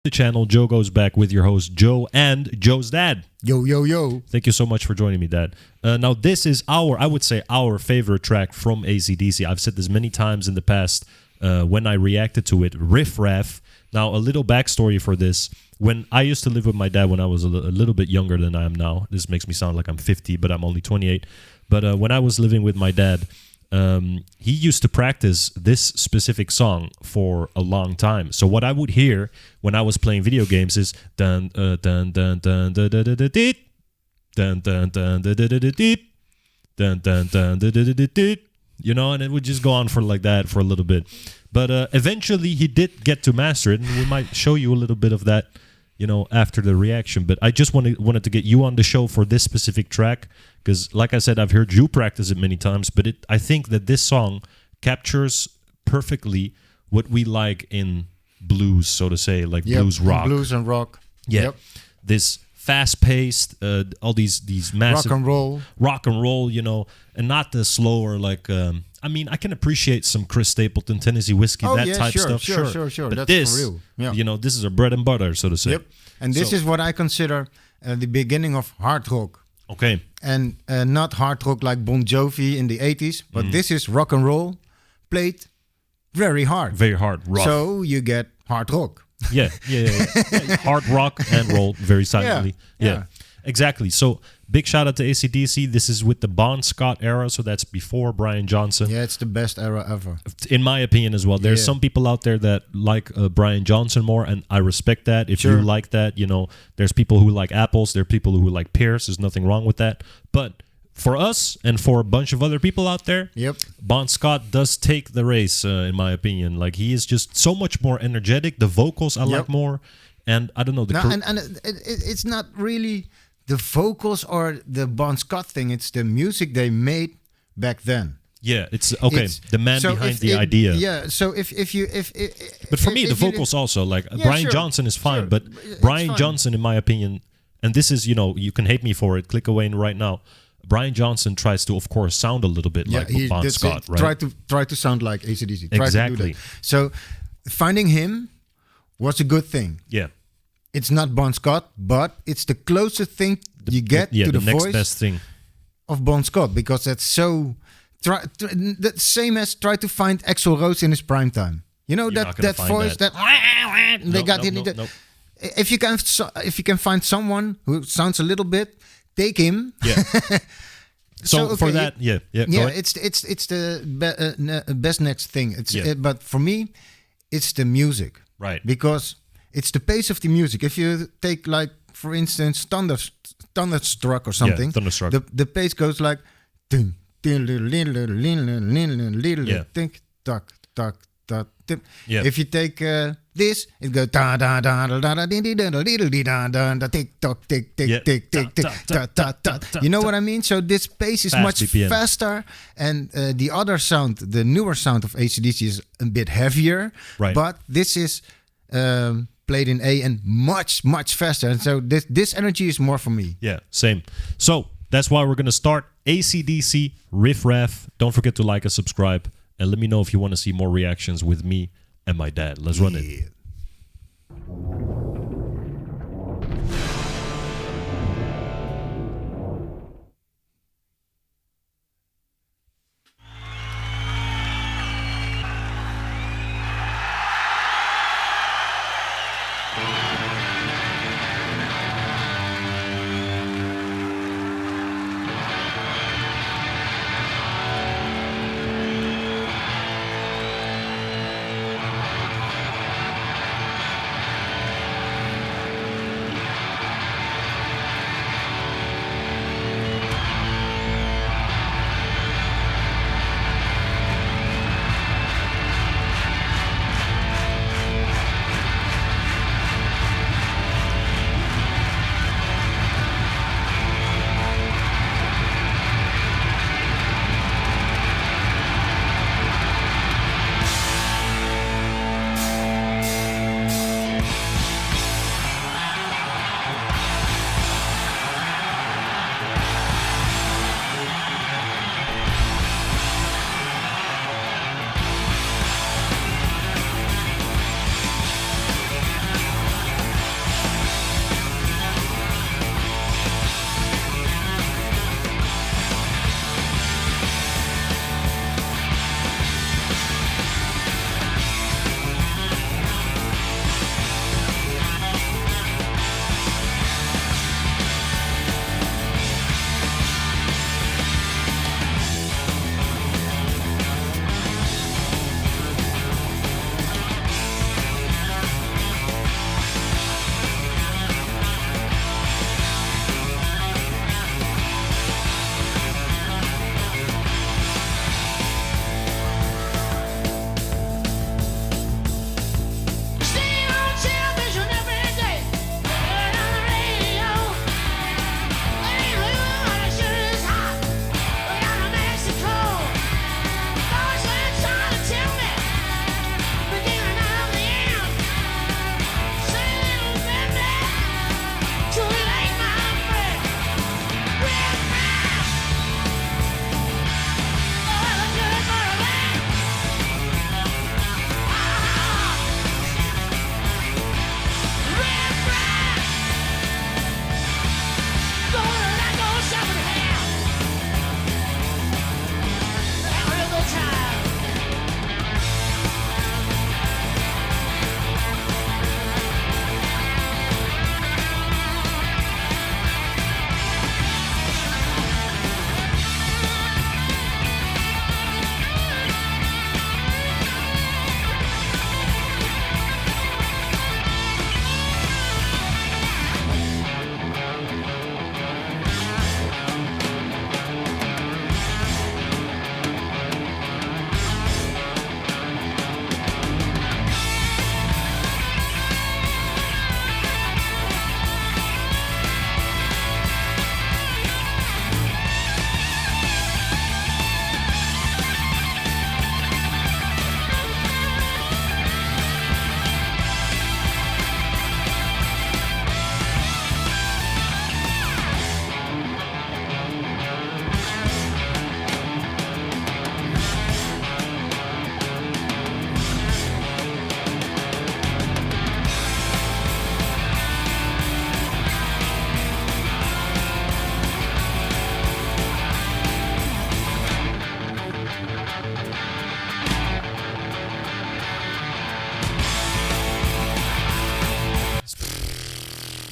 The channel. Joe Goes Back with your host Joe and Joe's dad. Yo, yo, yo. Thank you so much for joining me, Dad. Now this is I would say our favorite track from AC/DC. I've said this many times in the past when I reacted to it. Riff Raff. Now a little backstory for this. When I used to live with my dad when I was a little bit younger than I am now. This makes me sound like I'm 50, but I'm only 28. But when I was living with my dad, he used to practice this specific song for a long time. So what I would hear when I was playing video games is dun dun dun dun dun dun dun dun dun dun dun dun dun dun dun dun, you know, and it would just go on for like that for a little bit. But eventually he did get to master it, and we might show you a little bit of that, you know, after the reaction. But I just wanted to get you on the show for this specific track because, like I said, I've heard you practice it many times, but I think that this song captures perfectly what we like in blues, so to say, like blues rock. Blues and rock. Yeah. Yep. This fast-paced, all these massive... Rock and roll, you know, and not the slower, like... I mean, I can appreciate some Chris Stapleton, Tennessee Whiskey, type stuff. Sure. But That's this, for real. Yeah. You know, this is our bread and butter, so to say. Yep. And this is what I consider the beginning of hard rock. Okay. And not hard rock like Bon Jovi in the 80s, but this is rock and roll played very hard. Very hard, rough. So you get hard rock. Yeah. Hard rock and roll very silently. Yeah. Exactly. So big shout out to AC/DC. This is with the Bon Scott era, so that's before Brian Johnson. Yeah, it's the best era ever. In my opinion as well. There's some people out there that like Brian Johnson more, and I respect that. If you like that, you know, there's people who like apples, there are people who like pears. There's nothing wrong with that. But for us and for a bunch of other people out there, Bon Scott does take the race, in my opinion. Like, he is just so much more energetic. The vocals I like more. And I don't know. It's not really the vocals or the Bon Scott thing. It's the music they made back then. Yeah, it's okay. The man behind the idea. Yeah, so if but for me, the vocals also, like, Brian Johnson is fine, but Brian Johnson, in my opinion, and this is, you know, you can hate me for it, click away right now. Brian Johnson tries to, of course, sound a little bit like Bon Scott, right? Try to sound like AC/DC. Exactly. To do that. So finding him was a good thing. Yeah. It's not Bon Scott, but it's the closest thing you get to the next voice best thing of Bon Scott, because that's so... the same as try to find Axl Rose in his prime time. You know, that voice that they got in it. If you can find someone who sounds a little bit, take him. Yeah. So for that, it's the best next thing. But for me, it's the music, right? Because it's the pace of the music. If you take, like, for instance, Thunderstruck or something, Thunderstruck. The pace goes like ding, ding, tick, tock, tock, tock. If you take this, it goes da da da da da da da da tick tock, tick tick tick tick tick ta ta ta. You know what I mean? So this pace is much faster, and the other sound, the newer sound of AC/DC, is a bit heavier. Right. But this is played in A and much faster, and so this energy is more for me. Yeah, same. So that's why we're gonna start AC/DC Riff Raff. Don't forget to like and subscribe, and let me know if you want to see more reactions with me and my dad. Let's run it.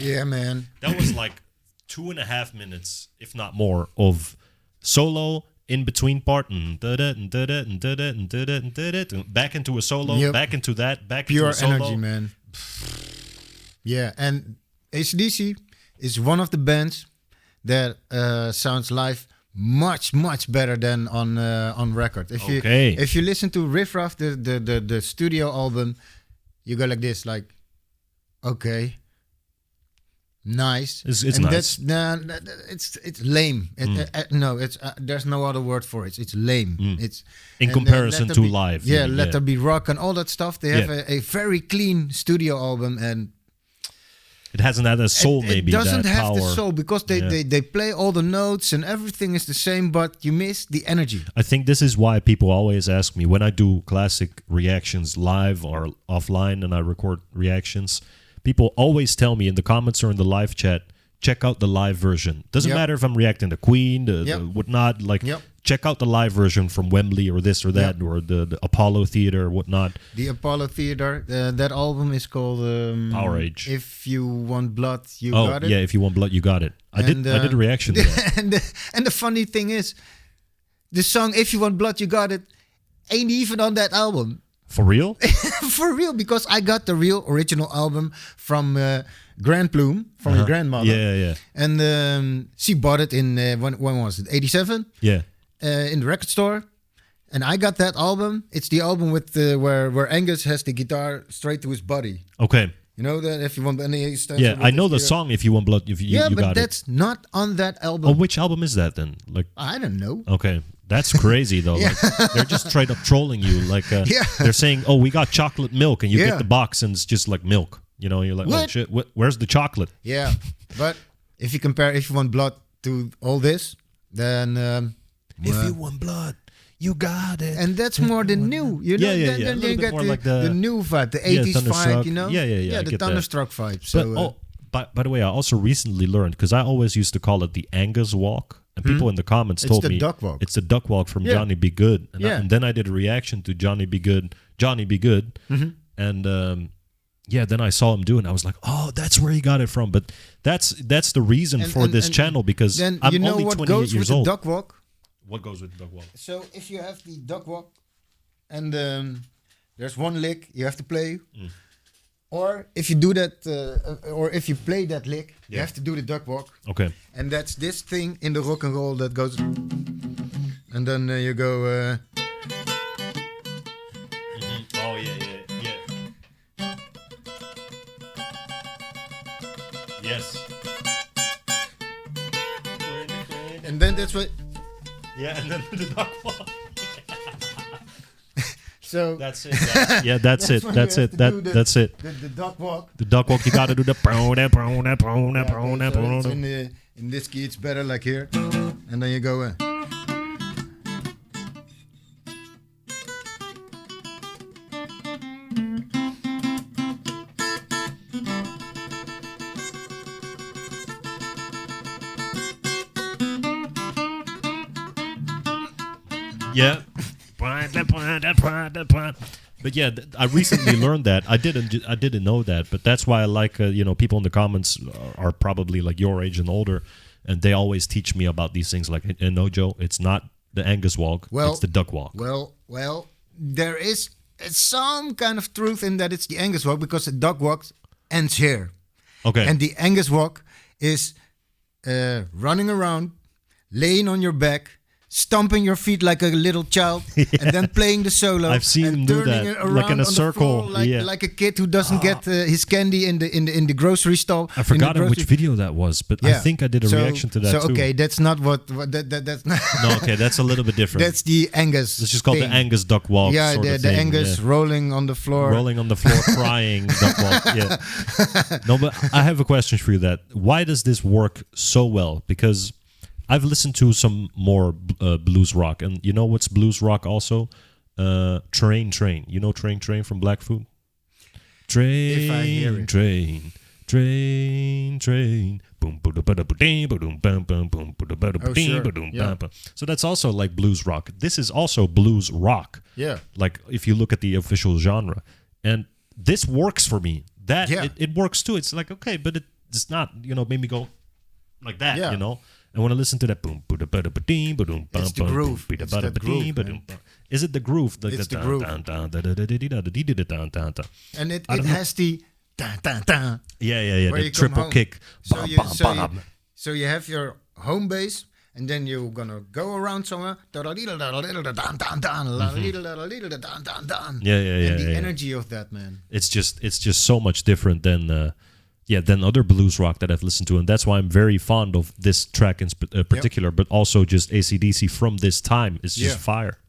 Yeah, man. That was like 2.5 minutes, if not more, of solo in between part, back into a solo, back into that, back pure into a solo. energy, man. Yeah, and AC/DC is one of the bands that sounds live much better than on record. If you listen to Riff Raff, the studio album, you go like this, like, okay. Nice. It's nice. It's lame. No, it's there's no other word for it. It's lame. It's in comparison to live. Yeah, Let There Be Rock and all that stuff. They have a very clean studio album, and it hasn't had a soul. Maybe it doesn't that have power. the soul because they play all the notes and everything is the same, but you miss the energy. I think this is why people always ask me when I do classic reactions live or offline, and I record reactions. People always tell me in the comments or in the live chat, check out the live version. Doesn't matter if I'm reacting to Queen, the whatnot. Like, check out the live version from Wembley or this or that, or the Apollo Theater or whatnot. The Apollo Theater, that album is called Power Age. If You Want Blood, You Got It. Yeah, If You Want Blood, You Got It. I did a reaction to that. And the funny thing is, the song If You Want Blood, You Got It ain't even on that album. For real? For real, because I got the real original album from Grand Plume, from your grandmother. Yeah. And she bought it in, when was it, 87? Yeah. In the record store. And I got that album. It's the album with where Angus has the guitar straight to his body. Okay. You know that If You Want... And he stands I know the song If You Want Blood, you got it. but that's not on that album. Oh, which album is that then? Like, I don't know. Okay. That's crazy though. Like, they're just straight up trolling you. Like they're saying, "Oh, we got chocolate milk," and you get the box and it's just like milk. You know, you're like, what? "Oh shit, where's the chocolate?" Yeah, but if you compare If You Want Blood to all this, then If You Want Blood, You Got It. And that's more the new, you know. Then you get the new vibe, the 80s vibe, you know. Yeah. The Thunderstruck vibe. So, by the way, I also recently learned, because I always used to call it the Angus Walk. And people in the comments told me duck walk. It's the duck walk from Johnny Be Good. And then I did a reaction to Johnny Be Good. And then I saw him do it, and I was like, oh, that's where he got it from. But that's the reason for this channel, because then I'm you know only what 28 goes years with old. the duck walk? What goes with the duck walk? So if you have the duck walk and there's one lick you have to play, or if you do that, or if you play that lick, you have to do the duck walk. Okay. And that's this thing in the rock and roll that goes, and then you go. Oh yeah. Yes. And then that's what. Yeah, and then the duck walk. So that's it. That's it. That's it. That's it. The duck walk. The duck walk. You got to do the in this key, it's better like here, and then you go. Yeah. But yeah, I recently learned that. I didn't know that, but that's why I like people in the comments are probably like your age and older, and they always teach me about these things. Like, no, Joe, it's not the Angus walk, it's the duck walk. Well, there is some kind of truth in that it's the Angus walk, because the duck walk ends here. Okay. And the Angus walk is running around, laying on your back, stomping your feet like a little child, and then playing the solo. I've seen him do that, like in a circle, like a kid who doesn't get his candy in the grocery store. I forgot which video that was, but I think I did a reaction to that too. So okay, that's not that's not. No, okay, that's a little bit different. That's the Angus. It's just called the Angus duck walk. Yeah, the Angus rolling on the floor, crying duck walk. Yeah. No, but I have a question for you. Why does this work so well? Because I've listened to some more blues rock, and you know what's blues rock also? Train. You know Train from Blackfoot? If I hear it. Train. Boom, So that's also like blues rock. This is also blues rock. Yeah. Like if you look at the official genre. And this works for me. It works too. It's like, okay, but it's not, made me go like that, Yeah. And when I listen to that boom, It's the groove. It's that groove, man. Is it the groove? It's the groove. And it has the dun, dun, dun, yeah, where the you come triple home. kick. So you have your home base, and then you're gonna go around somewhere. Yeah, And the energy of that, man. It's just so much different than other blues rock that I've listened to, and that's why I'm very fond of this track in particular, but also just AC/DC from this time. It's just fire.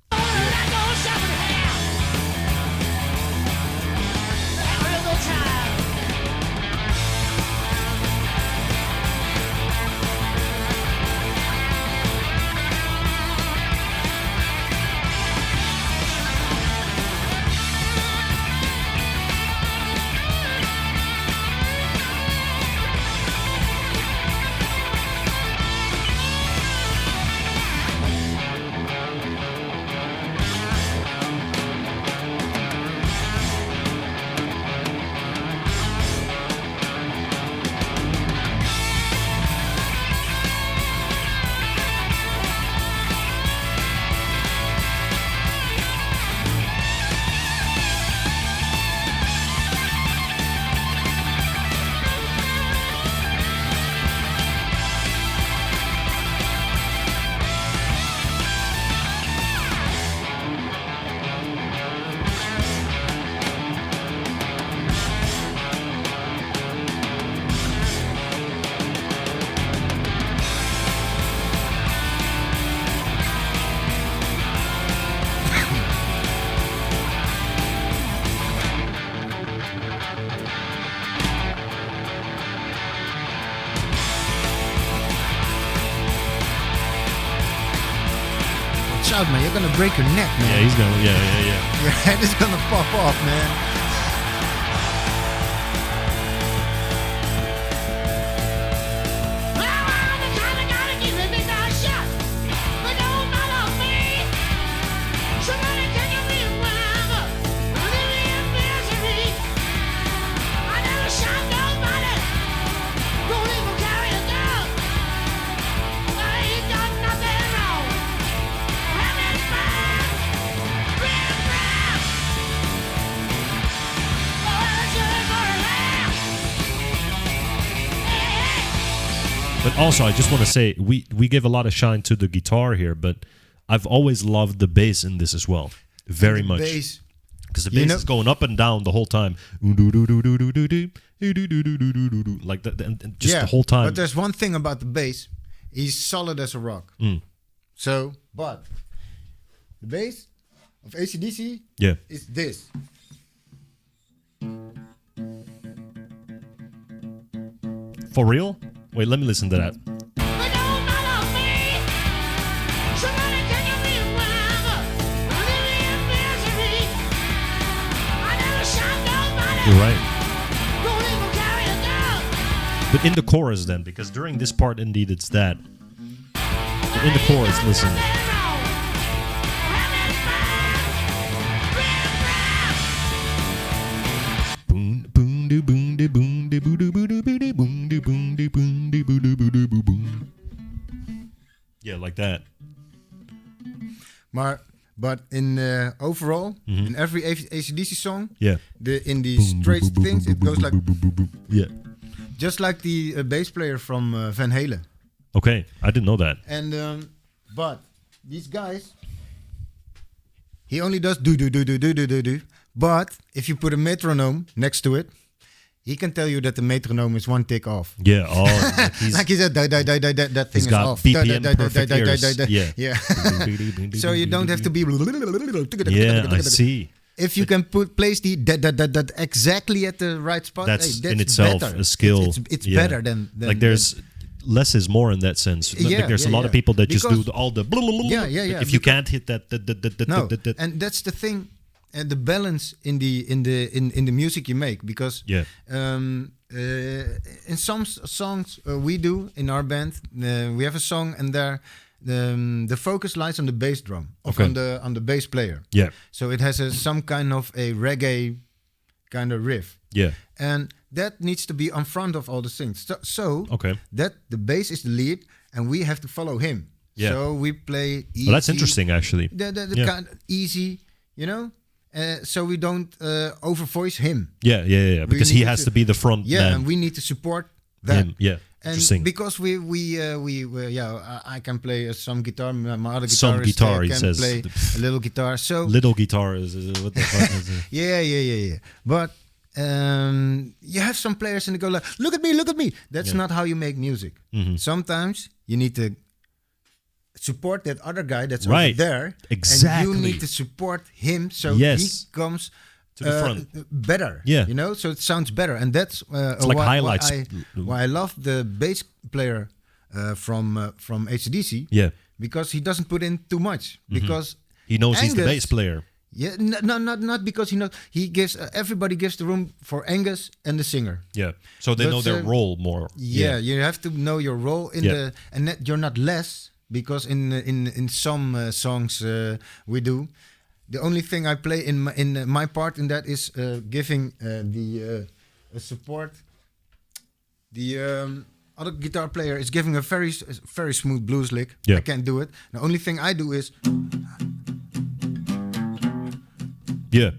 Out, man, you're gonna break your neck, man. Yeah, he's gonna. Yeah. Your head is gonna pop off, man. But also, I just want to say, we give a lot of shine to the guitar here, but I've always loved the bass in this as well. Very much. Because the bass is going up and down the whole time. Like that, and just the whole time. But there's one thing about the bass. He's solid as a rock. So, but the bass of AC/DC is this. For real? Wait, let me listen to that. You're right. But in the chorus then, because during this part, indeed, it's that. But in the chorus, listen. Boom, boom, do, boom, do, boom, do, boo, do, boo, do, boo, do, boom, do, boom, do, boom, do, boo, do, boo, do, boo, boom. Yeah, like that. But in overall, in every AC/DC song, in the straight things, it goes like, yeah, just like the bass player from Van Halen. Okay, I didn't know that. And but these guys, he only does do do do do do do do do. But if you put a metronome next to it, he can tell you that the metronome is one tick off. Yeah, like he said, that thing is off. BPM perfect ears. Yeah. So you don't have to be. Yeah, I see. If you can place the that exactly at the right spot, that's in itself better. a skill. It's better than like there's less is more in that sense. Like there's a lot of people that just do all the. Yeah. If you can't hit that, no, and that's the thing. And the balance in the music you make, because in some songs we do in our band, we have a song and there the focus lies on the bass drum, on the bass player. Yeah. So it has some kind of a reggae kind of riff. Yeah. And that needs to be in front of all the things. So Okay. that the bass is the lead, and we have to follow him. Yeah. So we play easy. Well, that's interesting, actually. The Yeah. kind of easy, you know. So we don't overvoice him. Yeah. Because he need has to be the front Yeah, man. and we need to support that. Him. Yeah. And Interesting. because I can play some guitar. My other Some guitarist guitar, he can says. play a little guitar. So Little guitar is what the fuck is it? yeah. But you have some players and they go like, look at me. That's not how you make music. Mm-hmm. Sometimes you need to support that other guy that's Right. over there. Exactly. And you need to support him so Yes. he comes To the front. better. Yeah. You know, so it sounds better. And that's It's like highlights. why I love the bass player from AC/DC. Yeah. Because he doesn't put in too much. Because He knows he's the Angus- bass player. Yeah, not because he knows. He gives everybody gives the room for Angus and the singer. Yeah. So they But, know their role more. Yeah, you have to know your role in Yeah. the, and that you're not less because in some songs we do. The only thing I play in my part in that is giving the support. The other guitar player is giving a very smooth blues lick. Yeah. I can't do it. The only thing I do is. Yeah.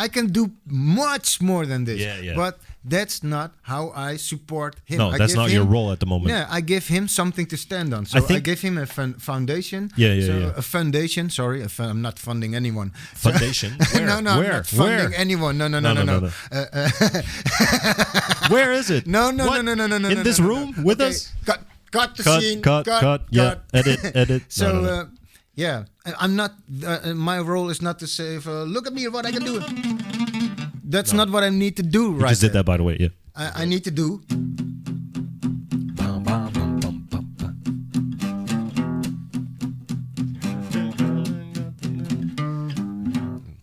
I can do much more than this. Yeah. But that's not how I support him. No, I that's give not your role at the moment. Yeah, I give him something to stand on. So I think- give him a foundation. Yeah. A foundation. Sorry, I'm not funding anyone. Foundation? So, Where? no, I'm Where? not funding Where? anyone. No. No. Where is it? No. In this room with Okay, us? Cut the Cut, scene. cut. Yeah. Edit. So, No. yeah, I'm not. My role is not to say, "Look at me, what I can do." That's not what I need to do. You right just did there. that, by the way. Yeah. I need to do.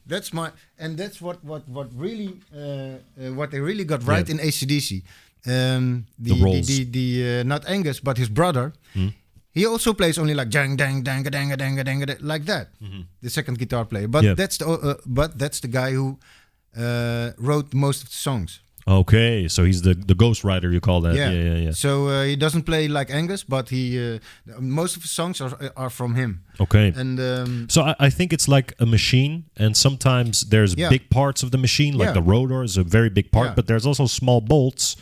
That's what really what they really got right in AC/DC. The roles. Not Angus, but his brother. He also plays only like dang dang dang dang dang dang like that. The second guitar player, but Yeah. that's the guy who wrote most of the songs. Okay, so he's the ghostwriter, you call that. Yeah. So he doesn't play like Angus, but he most of the songs are from him. Okay. And So I think it's like a machine, and sometimes there's Yeah. big parts of the machine, like Yeah. the rotor is a very big part, Yeah. but there's also small bolts.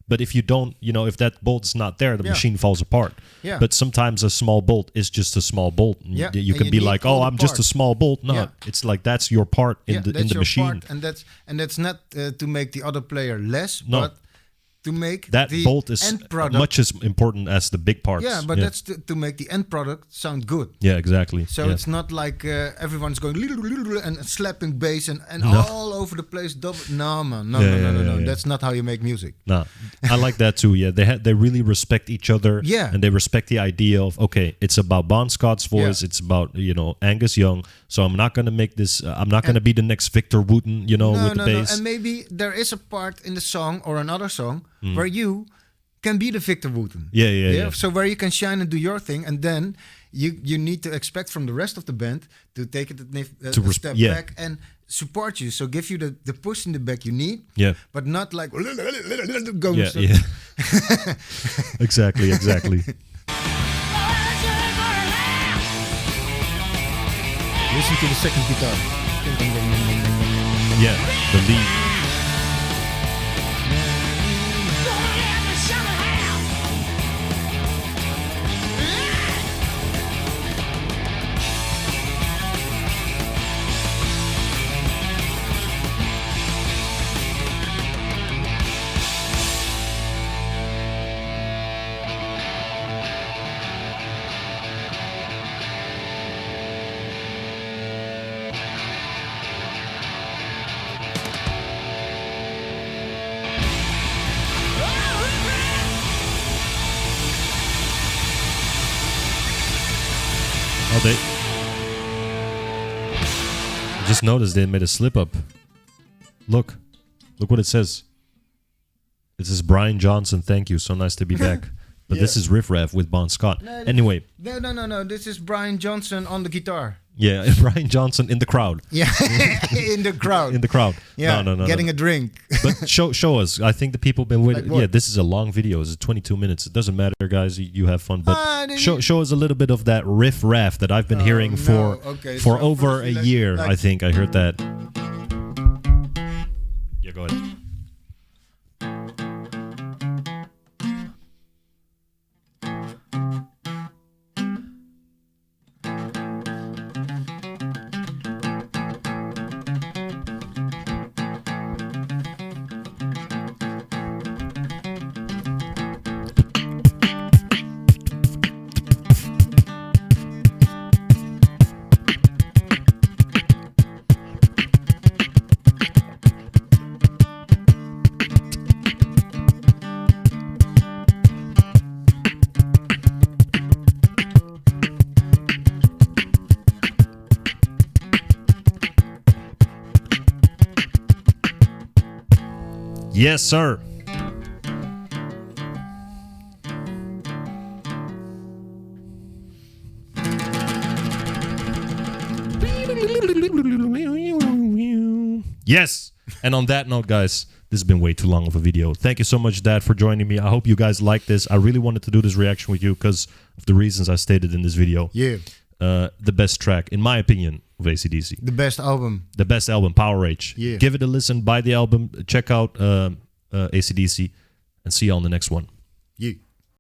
But if you don't, if that bolt is not there, the Yeah. machine falls apart. Yeah. But sometimes a small bolt is just a small bolt. And Yeah, You and can you be need like, all oh, the I'm just a parts. small bolt. No, Yeah. it's like that's your part in the that's your machine. part, and that's not to make the other player less, No. but to make That the bolt is end product. much as important as the big parts. Yeah, but that's to make the end product sound good. Yeah, exactly. So Yeah. it's not like everyone's going and slapping bass and No. all over the place. No, man, no. Yeah. That's not how you make music. No, I like that too. Yeah, they really respect each other. Yeah. And they respect the idea of, okay, it's about Bon Scott's voice. Yeah. It's about Angus Young. So I'm not gonna make this. I'm not gonna be the next Victor Wooten. With the bass. And maybe there is a part in the song or another song where you can be the Victor Wooten. Yeah. So where you can shine and do your thing, and then you need to expect from the rest of the band to take it a step back and support you. So give you the push in the back you need. Yeah. But not like go. Yeah. Exactly. Listen to the second guitar. Yeah, the lead. Oh, I just noticed they made a slip up. Look what it says. It says Brian Johnson, thank you. So nice to be back. But this is Riff Raff with Bon Scott. No, anyway. No. This is Brian Johnson on the guitar. Yeah, Brian Johnson in the crowd. Yeah, in the crowd. In the crowd. Yeah, no, getting a drink. But show us. I think the people have been waiting. Like yeah, this is a long video. It's 22 minutes. It doesn't matter, guys. You have fun. But show us a little bit of that Riff Raff that I've been hearing for over a year. I think I heard that. Yeah, go ahead. Yes, sir. Yes. And on that note, guys, this has been way too long of a video. Thank you so much, Dad, for joining me. I hope you guys like this. I really wanted to do this reaction with you because of the reasons I stated in this video. Yeah. The best track, in my opinion, of AC/DC. The best album. The best album, Power Rage. Yeah. Give it a listen, buy the album, check out AC/DC, and see you on the next one. Yeah.